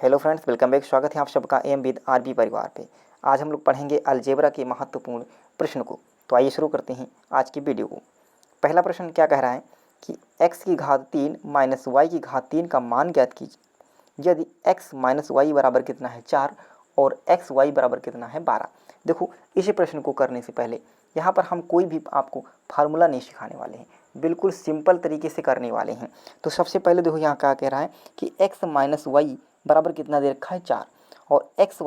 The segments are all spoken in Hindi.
Hello friends, welcome back. स्वागत है आप सबका एम विद आरबी परिवार पे। आज हम लोग पढ़ेंगे अलजेब्रा के महत्वपूर्ण प्रश्न को। तो आइए शुरू करते हैं आज की वीडियो को। पहला प्रश्न क्या कह रहा है कि x की घात 3 माइनस वाई की घात 3 का मान ज्ञात कीजिए यदि x माइनस वाई बराबर कितना है 4 और एक्स वाई बराबर कितना है 12। देखो, इसी प्रश्न को करने से पहले यहाँ पर हम कोई भी आपको फार्मूला नहीं सिखाने वाले हैं, बिल्कुल सिंपल तरीके से करने वाले हैं। तो सबसे पहले देखो यहाँ क्या कह रहा है कि x माइनस वाई बराबर कितना दे रखा है 4 और एक्स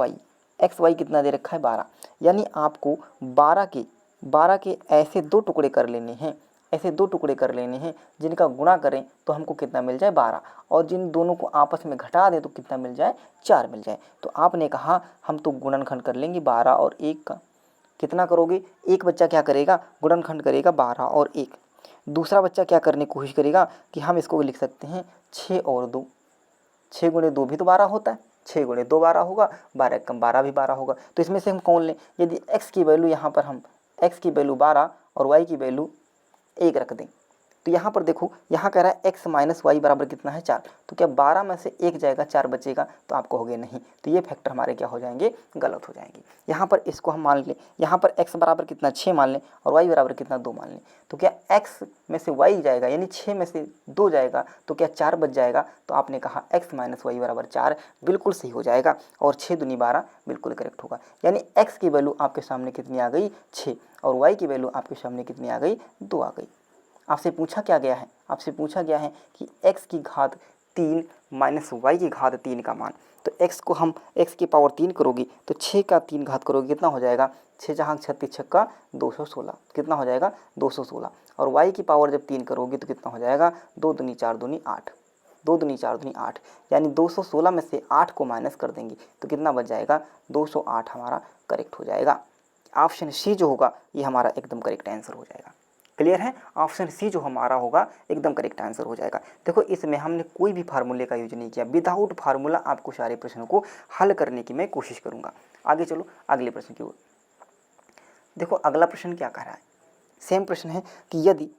वाई कितना दे रखा है 12। यानी आपको 12 के ऐसे दो टुकड़े कर लेने हैं, ऐसे दो टुकड़े कर लेने हैं जिनका गुणा करें तो हमको कितना मिल जाए 12, और जिन दोनों को आपस में घटा दें तो कितना मिल जाए 4 मिल जाए। तो आपने कहा हम तो गुणनखंड कर लेंगे 12 और 1 का। कितना करोगे? एक बच्चा क्या करेगा? गुणनखंड करेगा 12 और 1। दूसरा बच्चा क्या करने की कोशिश करेगा कि हम इसको लिख सकते हैं 6 और 2। 6 गुणे 2 भी तो 12 होता है, 6 गुणे 2 12 होगा, 12 कम 12 भी 12 होगा। तो इसमें से हम कौन लें? यदि x की वैल्यू यहाँ पर हम x की वैल्यू 12 और y की वैल्यू 1 रख दें तो यहाँ पर देखो, यहाँ कह रहा है x माइनस वाई बराबर कितना है 4। तो क्या 12 में से 1 जाएगा, 4 बचेगा? तो आप कहोगे नहीं, तो ये फैक्टर हमारे क्या हो जाएंगे? गलत हो जाएंगे। यहाँ पर इसको हम मान लें, यहाँ पर x बराबर कितना 6 मान लें और y बराबर कितना 2 मान लें। तो क्या x में से y जाएगा, यानी 6 में से 2 जाएगा, तो क्या 4 बच जाएगा? तो आपने कहा x माइनस वाई बराबर 4 बिल्कुल सही हो जाएगा, और 6 दूनी 12 बिल्कुल करेक्ट होगा। यानी x की वैल्यू आपके सामने कितनी आ गई? 6, और y की वैल्यू आपके सामने कितनी आ गई? 2 आ गई। आपसे पूछा क्या गया है? आपसे पूछा गया है कि x की घात 3 माइनस वाई की घात 3 का मान। तो x को हम x की पावर 3 करोगी तो 6 का 3 घात करोगी, कितना हो जाएगा? 6 जहाँ 36 छक्का 216, कितना हो जाएगा? 216। और y की पावर जब 3 करोगी तो कितना हो जाएगा? 2 दूनी 4 दूनी 8, 2 दूनी 4 दूनी 8, यानी 216 में से 8 को माइनस कर देंगे तो कितना बच जाएगा? 208 हमारा करेक्ट हो जाएगा। ऑप्शन सी जो होगा ये हमारा एकदम करेक्ट आंसर हो जाएगा। क्लियर है? ऑप्शन सी जो हमारा होगा एकदम करेक्ट आंसर हो जाएगा। देखो, इसमें हमने कोई भी फार्मूले का यूज नहीं किया, विदाउट फार्मूला आपको सारे प्रश्नों को हल करने की मैं कोशिश करूंगा। आगे चलो अगले प्रश्न की ओर। देखो अगला प्रश्न क्या कह रहा है, सेम प्रश्न है कि यदि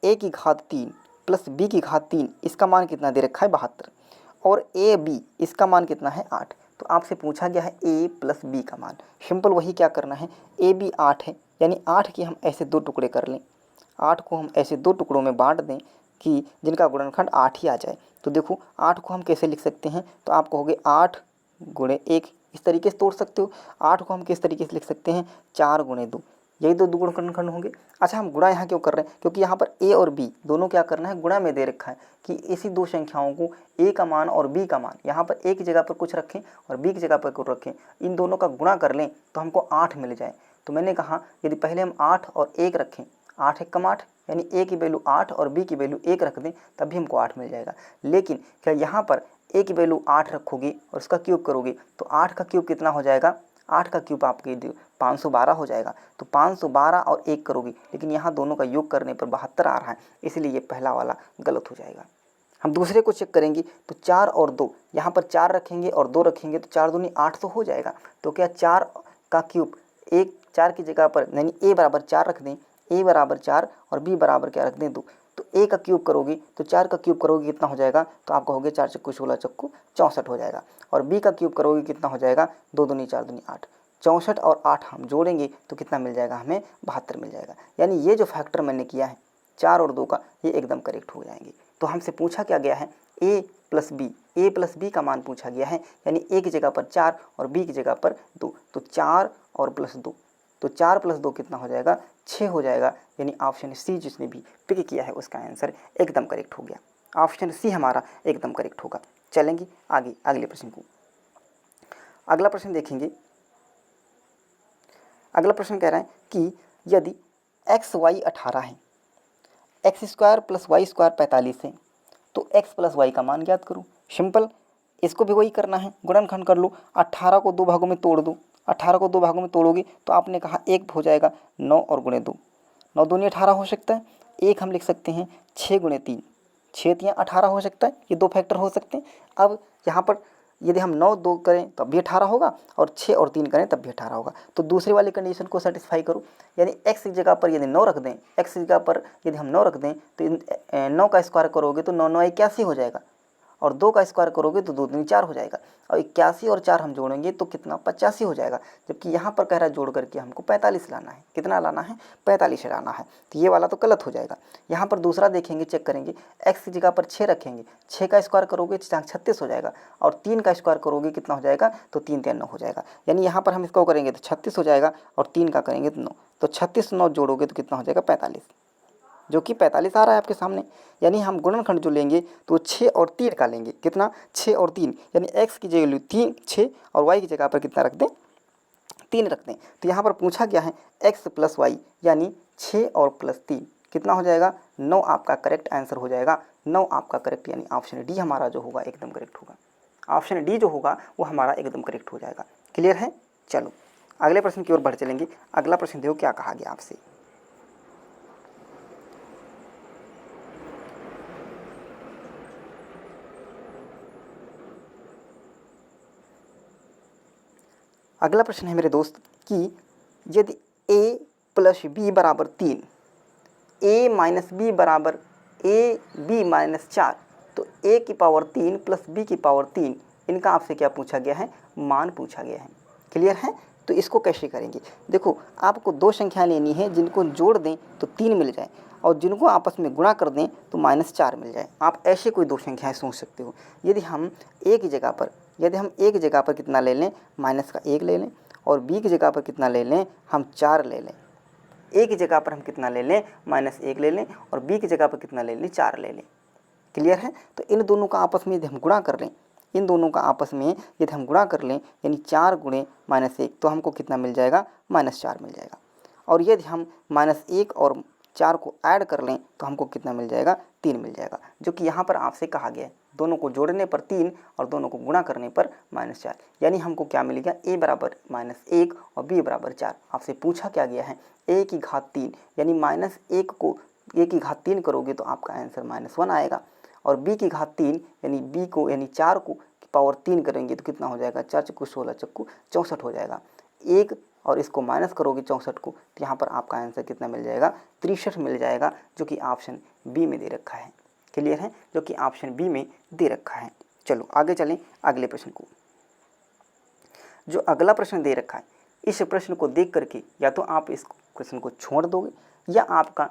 a की घात 3 प्लस b की घात 3 इसका मान कितना दे रखा है 72, और ए बी इसका मान कितना है 8। तो आपसे पूछा गया है a प्लस बी का मान। सिंपल वही क्या करना है, ए बी 8 है, यानी 8 के हम ऐसे दो टुकड़े कर लें, 8 को हम ऐसे दो टुकड़ों में बांट दें कि जिनका गुणनखंड 8 ही आ जाए। तो देखो 8 को हम कैसे लिख सकते हैं, तो आप कहोगे 8 गुणे 1, इस तरीके से तोड़ सकते हो। 8 को हम किस तरीके से लिख सकते हैं? 4 गुणे 2, यही दो गुणनखंड होंगे। अच्छा, हम गुणा यहाँ क्यों कर रहे हैं? क्योंकि यहाँ पर a और b दोनों क्या करना है? गुणा में दे रखा है कि इसी दो संख्याओं को a का मान और b का मान, यहाँ पर a की जगह पर कुछ रखें और b की जगह पर कुछ रखें, इन दोनों का गुणा कर लें तो हमको 8 मिल जाए। तो मैंने कहा यदि पहले हम 8 और 1 रखें, 8 एक कम 8, यानी a की वैल्यू 8 और b की वैल्यू 1 रख दें तभी हमको 8 मिल जाएगा। लेकिन क्या यहाँ पर a की वैल्यू 8 रखोगे और उसका क्यूब करोगे तो 8 का क्यूब कितना हो जाएगा? 8 का क्यूब आपके 512 हो जाएगा। तो 512 और 1 करोगे, लेकिन यहाँ दोनों का योग करने पर 72 आ रहा है, इसलिए ये पहला वाला गलत हो जाएगा। हम दूसरे को चेक करेंगे तो 4 और 2, यहाँ पर 4 रखेंगे और 2 रखेंगे तो 4 दूनी 8 तो हो जाएगा। तो क्या 4 का क्यूब 1, 4 की जगह पर यानी a बराबर 4 रख दें, a बराबर 4 और b बराबर क्या रख दें 2। तो a का क्यूब करोगे तो 4 का क्यूब करोगे कितना हो जाएगा? तो आप कहोगे 4 चक्कू 16 चक्कू 64 हो जाएगा। और b का क्यूब करोगे कितना हो जाएगा? 2 दूनी 4 दूनी 8, 64 और 8 हम जोड़ेंगे तो कितना मिल जाएगा? हमें 72 मिल जाएगा। यानी ये जो फैक्टर मैंने किया है 4 और 2 का, ये एकदम करेक्ट हो जाएंगे। तो हमसे पूछा क्या गया है? a प्लस बी का मान पूछा गया है, यानी a की जगह पर 4 और b की जगह पर 2। तो 4 और प्लस 2, तो 4 प्लस 2 कितना हो जाएगा? 6 हो जाएगा। यानी ऑप्शन सी जिसने भी पिक किया है उसका आंसर एकदम करेक्ट हो गया। ऑप्शन सी हमारा एकदम करेक्ट होगा। चलेंगे आगे अगले प्रश्न को। अगला प्रश्न देखेंगे। अगला प्रश्न कह रहा है कि यदि एक्स वाई 18 है, x square plus y square 45 है, तो x प्लस वाई का मान ज्ञात करो। सिंपल, इसको भी वही करना है, गुणनखंड कर लो। 18 को 2 भागों में तोड़ दो, 18 को 2 भागों में तोड़ोगे तो आपने कहा 1 हो जाएगा 9 और गुणे 2, 9 दूनी 18 हो सकता है। एक हम लिख सकते हैं 6 गुणे 3, 6 तियाँ 18 हो सकता है। ये दो फैक्टर हो सकते हैं। अब यहाँ पर यदि हम 9 2 करें तब भी 18 होगा और 6 और 3 करें तब भी 18 होगा। तो दूसरे वाली कंडीशन को सेटिस्फाई करो, यानी x की जगह पर यदि 9 रख दें, x की जगह पर यदि हम 9 रख दें तो 9 का स्क्वायर करोगे तो 9 9 81 हो जाएगा। और 2 का स्क्वायर करोगे तो 2 दूनी 4 हो जाएगा, और 81 और 4 हम जोड़ेंगे तो कितना 85 हो जाएगा। जबकि यहाँ पर कह रहा है जोड़ करके हमको 45 लाना है। कितना लाना है? 45 लाना है। तो ये वाला तो गलत हो जाएगा। यहाँ पर दूसरा देखेंगे, चेक करेंगे, x की जगह पर 6 रखेंगे, 6 का स्क्वायर करोगे 36 हो जाएगा, और 3 का स्क्वायर करोगे कितना हो जाएगा? तो 3 3 9 हो जाएगा। यानी यहाँ पर हम इसको करेंगे तो 36 हो जाएगा, और 3 का करेंगे तो 9, तो 36 9 जोड़ोगे तो कितना हो जाएगा? 45, जो कि 45 आ रहा है आपके सामने। यानी हम गुणनखंड जो लेंगे तो 6 और 3 का लेंगे। कितना? 6 और 3, यानी x की जगह 3 6 और y की जगह पर कितना रख दें? 3 रख दें। तो यहाँ पर पूछा गया है x प्लस वाई, यानी 6 और प्लस 3 कितना हो जाएगा? 9 आपका करेक्ट आंसर हो जाएगा। 9 आपका करेक्ट, यानी ऑप्शन डी हमारा जो होगा एकदम करेक्ट होगा। ऑप्शन डी जो होगा वो हमारा एकदम करेक्ट हो जाएगा। क्लियर है? चलो अगले प्रश्न की ओर बढ़ चलेंगे। अगला प्रश्न देखो क्या कहा गया आपसे। अगला प्रश्न है मेरे दोस्त कि यदि a प्लस बी बराबर 3, a माइनस बी बराबर ए बी माइनस 4, तो a की पावर 3 प्लस b की पावर 3, इनका आपसे क्या पूछा गया है? मान पूछा गया है। क्लियर है? तो इसको कैसे करेंगे? देखो, आपको 2 संख्या लेनी है जिनको जोड़ दें तो 3 मिल जाए, और जिनको आपस में गुणा कर दें तो -4 मिल जाए। आप ऐसे कोई 2 संख्याएं सोच सकते हो। यदि हम a की जगह पर कितना ले लें? -1 ले लें, और b की जगह पर कितना ले लें? हम 4 ले लें। a की जगह पर हम कितना ले लें? -1 ले लें, और b की जगह पर कितना ले लें? 4 ले लें। क्लियर है? तो इन दोनों का आपस में यदि हम गुणा कर लें, यानी 4 गुणे -1, तो हमको कितना मिल जाएगा? -4 मिल जाएगा। और यदि हम -1 और 4 को ऐड कर लें तो हमको कितना मिल जाएगा? 3 मिल जाएगा, जो कि यहाँ पर आपसे कहा गया है। दोनों को जोड़ने पर 3 और दोनों को गुणा करने पर -4, यानी हमको क्या मिल गया? a बराबर -1 और b बराबर 4। आपसे पूछा क्या गया है? a की घात 3, यानी -1 को a की घात 3 करोगे तो आपका आंसर -1 आएगा, और b की घात 3 यानी b को यानी 4 को पावर 3 करेंगे तो कितना हो जाएगा? 4 चक्कू 16 चक्कू 64 हो जाएगा। 1 और इसको माइनस करोगे 64 को, तो यहाँ पर आपका आंसर कितना मिल जाएगा? 63 मिल जाएगा, जो कि ऑप्शन बी में दे रखा है। क्लियर है? जो कि ऑप्शन बी में दे रखा है। चलो आगे चलें अगले प्रश्न को। जो अगला प्रश्न दे रखा है, इस प्रश्न को देख करके या तो आप इस क्वेश्चन को छोड़ दोगे, या आपका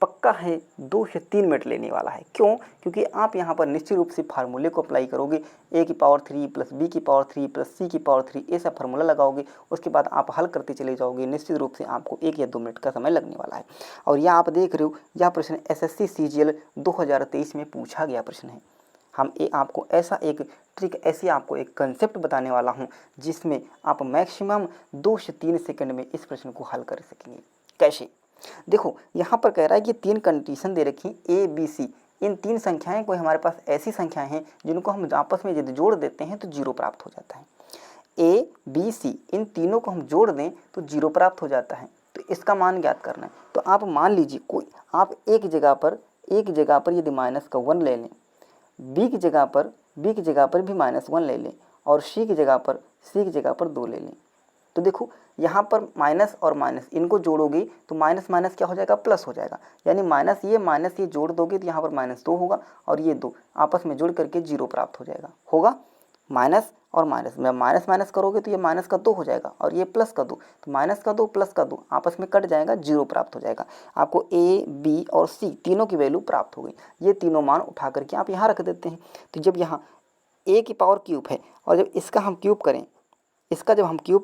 पक्का है 2 से 3 मिनट लेने वाला है। क्यों? क्योंकि आप यहाँ पर निश्चित रूप से फार्मूले को अप्लाई करोगे। a की पावर 3 प्लस b की पावर 3 प्लस c की पावर 3, ऐसा फार्मूला लगाओगे, उसके बाद आप हल करते चले जाओगे। निश्चित रूप से आपको 1 या 2 मिनट का समय लगने वाला है। और यह आप देख रहे हो, यह प्रश्न SSC CGL 2023 में पूछा गया प्रश्न है। हम आपको ऐसा एक ट्रिक, ऐसी आपको एक कंसेप्ट बताने वाला हूँ जिसमें आप मैक्सिमम 2 से 3 सेकंड में इस प्रश्न को हल कर सकेंगे। कैसे? देखो, यहाँ पर कह रहा है कि 3 कंडीशन दे रखी A B C। इन 3 संख्याएं कोई हमारे पास ऐसी संख्याएं हैं जिनको हम आपस में यदि जोड़ देते हैं तो 0 प्राप्त हो जाता है। A B C इन तीनों को हम जोड़ दें तो 0 प्राप्त हो जाता है। तो इसका मान ज्ञात करना है। तो आप मान लीजिए कोई आप एक जगह पर यदि -1 ले लें, b की जगह पर भी -1 ले लें, और c की जगह पर 2 ले लें। तो देखो, यहाँ पर माइनस और माइनस इनको जोड़ोगे तो माइनस माइनस क्या हो जाएगा? प्लस हो जाएगा। यानी माइनस ये जोड़ दोगे तो यहाँ पर -2 होगा, और ये 2 आपस में जोड़ करके 0 प्राप्त हो जाएगा। होगा माइनस और माइनस में माइनस माइनस करोगे तो ये माइनस का 2 हो जाएगा, और ये प्लस का 2, तो माइनस का 2 प्लस का 2 आपस में कट जाएगा, 0 प्राप्त हो जाएगा। आपको A B और C तीनों की वैल्यू प्राप्त हो गई। ये तीनों मान उठा करके आप यहाँ रख देते हैं। तो जब यहाँ A की पावर क्यूब है, और जब इसका हम क्यूब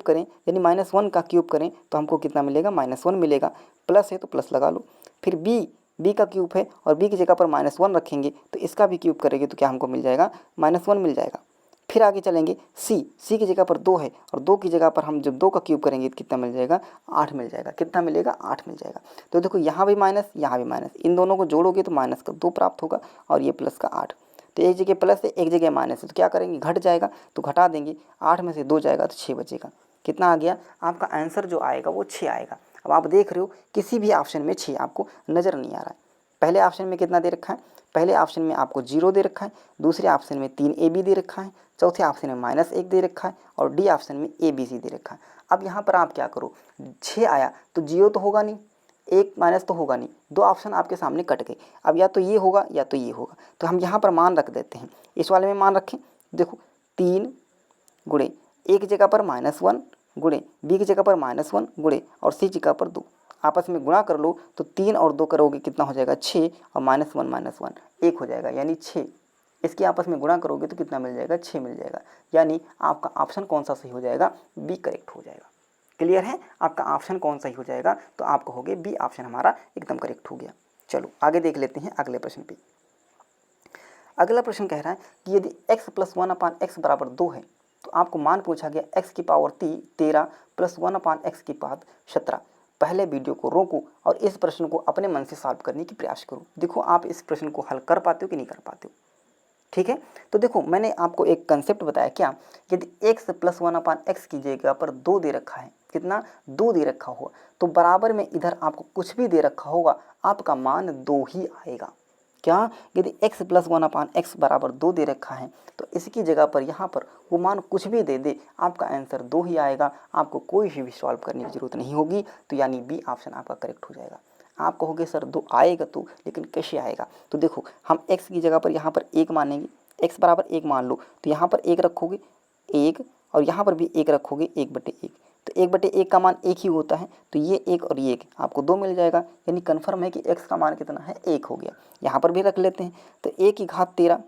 करें, यानी -1 का क्यूब करें तो हमको कितना मिलेगा? -1 मिलेगा। प्लस है तो प्लस लगा लो। फिर b का क्यूब है, और b की जगह पर -1 रखेंगे तो इसका भी क्यूब करेंगे तो क्या हमको मिल जाएगा? -1 मिल जाएगा। फिर आगे चलेंगे c की जगह पर 2 है, और 2 की जगह पर हम जब 2 का क्यूब करेंगे तो कितना मिल जाएगा? 8 मिल जाएगा। कितना मिलेगा? 8 मिल जाएगा। तो देखो, यहाँ भी माइनस, यहाँ भी माइनस, इन दोनों को जोड़ोगे तो माइनस का 2 प्राप्त होगा, और ये प्लस का 8। तो एक जगह प्लस है, एक जगह माइनस है, तो क्या करेंगे? घट जाएगा, तो घटा देंगे। 8 में से 2 जाएगा तो 6 बचेगा। कितना आ गया? आपका आंसर जो आएगा वो 6 आएगा। अब आप देख रहे हो किसी भी ऑप्शन में 6 आपको नज़र नहीं आ रहा है। पहले ऑप्शन में कितना दे रखा है? पहले ऑप्शन में आपको 0 दे रखा है, दूसरे ऑप्शन में 3 AB दे रखा है, चौथे ऑप्शन में -1 दे रखा है, और डी ऑप्शन में ABC दे रखा है। अब यहाँ पर आप क्या करो, 6 आया तो 0 तो होगा नहीं, एक माइनस तो होगा नहीं, दो ऑप्शन आपके सामने कट गए। अब या तो ये होगा या तो ये होगा, तो हम यहाँ पर मान रख देते हैं। इस वाले में मान रखें, देखो 3 गुणे एक जगह पर -1 गुणे बी की जगह पर -1 गुणे और सी जगह पर 2, आपस में गुणा कर लो तो 3 और 2 करोगे कितना हो जाएगा 6 और -1 1 हो जाएगा यानी 6। इसकी आपस में गुणा करोगे तो कितना मिल जाएगा 6 मिल जाएगा, यानी आपका ऑप्शन कौन सा सही हो जाएगा, बी करेक्ट हो जाएगा। क्लियर है, आपका ऑप्शन कौन सही हो जाएगा, तो आप कहोगे बी ऑप्शन हमारा एकदम करेक्ट हो गया। चलो आगे देख लेते हैं अगले प्रश्न पे। अगला प्रश्न कह रहा है कि यदि x + 1/x बराबर 2 है तो आपको मान पूछा गया x की पावर 13 + 1/x की पावर 17। पहले वीडियो को रोको और इस प्रश्न को अपने मन से सॉल्व करने की प्रयास करो। देखो आप इस प्रश्न को हल कर पाते हो कि नहीं कर पाते हो, ठीक है। तो देखो मैंने आपको एक कंसेप्ट बताया, क्या, यदि x + 1/x की जगह पर 2 दे रखा है, कितना 2 दे रखा होगा, तो बराबर में इधर आपको कुछ भी दे रखा होगा, आपका मान 2 ही आएगा। क्या, यदि x + 1/x बराबर 2 दे रखा है तो इसकी जगह पर यहाँ पर वो मान कुछ भी दे दे, आपका आंसर 2 ही आएगा, आपको कोई भी सॉल्व करने की जरूरत नहीं होगी। तो यानी बी ऑप्शन आपका करेक्ट हो जाएगा। आप कहोगे सर 2 आएगा तो, लेकिन कैसे आएगा, तो देखो हम x की जगह पर यहाँ पर 1 मानेंगे, x बराबर 1 मान लो, तो यहाँ पर 1 रखोगे 1 और यहाँ पर भी 1 रखोगे 1/1, तो 1/1 का मान 1 ही होता है, तो ये 1 और ये 1 आपको 2 मिल जाएगा, यानी कन्फर्म है कि x का मान कितना है 1 हो गया। यहाँ पर भी रख लेते हैं, तो a की घात 13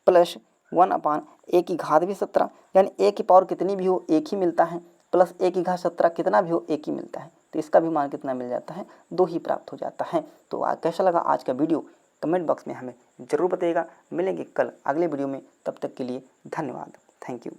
प्लस 1/a की घात भी 17, यानी a की पावर कितनी भी हो 1 ही मिलता है, प्लस a की घात 17 कितना भी हो 1 ही मिलता है, तो इसका भी मान कितना मिल जाता है 2 ही प्राप्त हो जाता है। तो कैसा लगा आज का वीडियो, कमेंट बॉक्स में हमें ज़रूर बताइएगा। मिलेंगे कल अगले वीडियो में, तब तक के लिए धन्यवाद, थैंक यू।